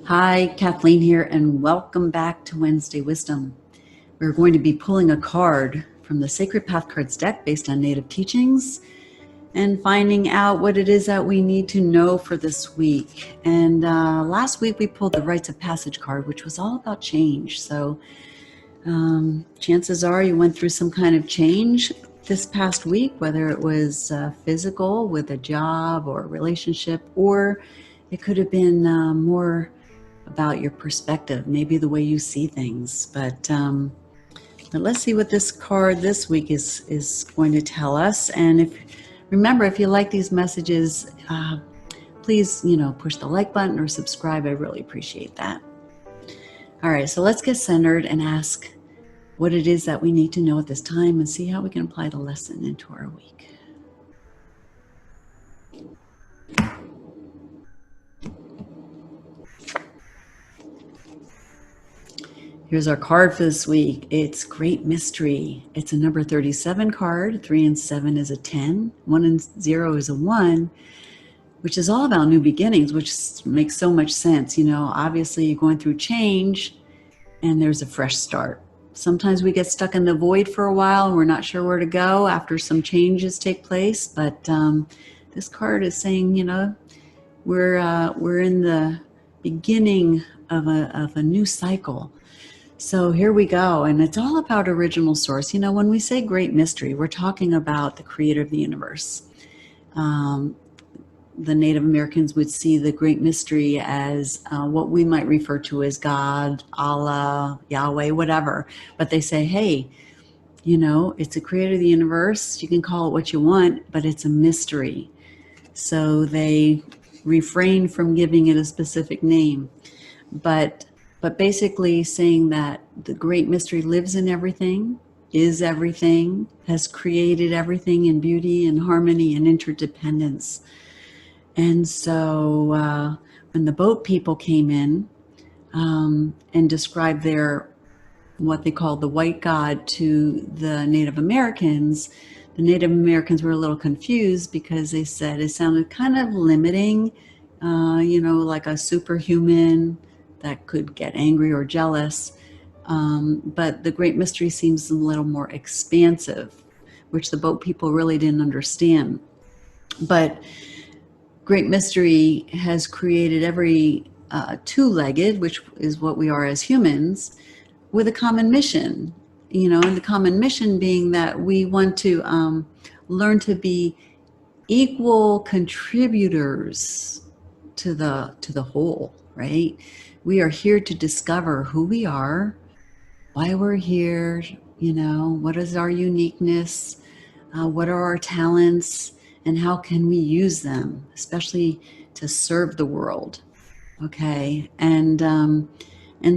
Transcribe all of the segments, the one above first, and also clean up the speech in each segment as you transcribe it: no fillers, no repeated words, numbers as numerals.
Hi, Kathleen here, and welcome back to Wednesday Wisdom. We're going to be pulling a card from the Sacred Path Cards deck based on Native teachings and finding out what it is that we need to know for this week. And last week we pulled the Rites of Passage card, which was all about change. So chances are you went through some kind of change this past week, whether it was physical with a job or a relationship, or it could have been more about your perspective, maybe the way you see things. But let's see what this card this week is going to tell us. And remember, if you like these messages, please, push the like button or subscribe. I really appreciate that. All right, so let's get centered and ask what it is that we need to know at this time and see how we can apply the lesson into our week. Here's our card for this week. It's Great Mystery. It's a number 37 card. 3 and 7 is a 10. 1 and 0 is a 1, which is all about new beginnings, which makes so much sense. Obviously you're going through change and there's a fresh start. Sometimes we get stuck in the void for a while. We're not sure where to go after some changes take place. But this card is saying, we're in the beginning of a new cycle. So here we go, and it's all about original source. When we say great mystery, we're talking about the creator of the universe. The Native Americans would see the great mystery as what we might refer to as God, Allah, Yahweh, whatever. But they say, hey, it's a creator of the universe. You can call it what you want, but it's a mystery. So they refrain from giving it a specific name. But basically saying that the great mystery lives in everything, is everything, has created everything in beauty and harmony and interdependence. And so when the boat people came in and described what they called the white god to the Native Americans, the Native Americans were a little confused because they said it sounded kind of limiting, like a superhuman that could get angry or jealous. But the great mystery seems a little more expansive, which the boat people really didn't understand. But great mystery has created every two-legged, which is what we are as humans, with a common mission, and the common mission being that we want to learn to be equal contributors to the whole, right? We are here to discover who we are, why we're here, what is our uniqueness, what are our talents, and how can we use them, especially to serve the world, okay? And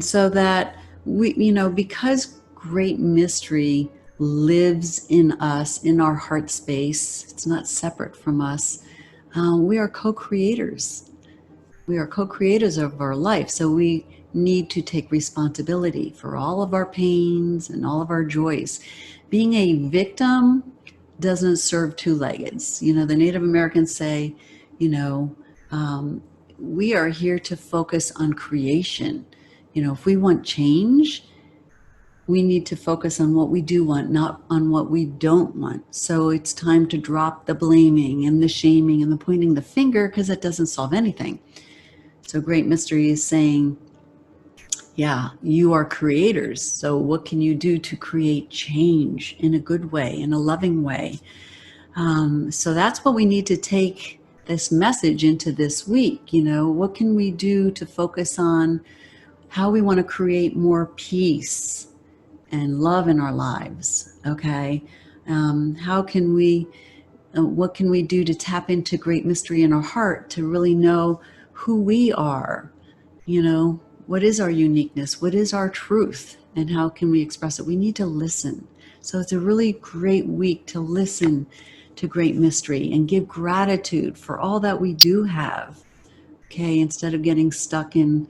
so that we, because great mystery lives in us, in our heart space, it's not separate from us, we are co-creators. We are co-creators of our life, so we need to take responsibility for all of our pains and all of our joys. Being a victim doesn't serve two-leggeds. The Native Americans say, we are here to focus on creation. If we want change, we need to focus on what we do want, not on what we don't want. So it's time to drop the blaming and the shaming and the pointing the finger, because it doesn't solve anything. So great mystery is saying, yeah, you are creators. So what can you do to create change in a good way, in a loving way? So that's what we need to take this message into this week. What can we do to focus on how we want to create more peace and love in our lives? Okay. What can we do to tap into great mystery in our heart to really know who we are? What is our uniqueness? What is our truth? And how can we express it? We need to listen. So it's a really great week to listen to great mystery and give gratitude for all that we do have. Okay, instead of getting stuck in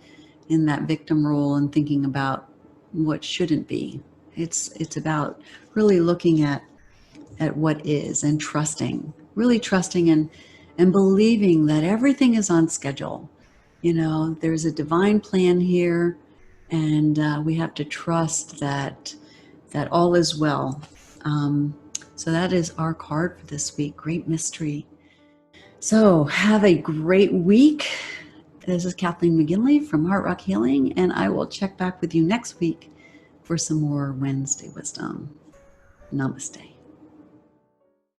that victim role and thinking about what shouldn't be. It's about really looking at what is and trusting, really trusting and believing that everything is on schedule. You know, there's a divine plan here, and we have to trust that all is well. So that is our card for this week. Great mystery. So have a great week. This is Kathleen McGinley from Heart Rock Healing, and I will check back with you next week for some more Wednesday wisdom. Namaste.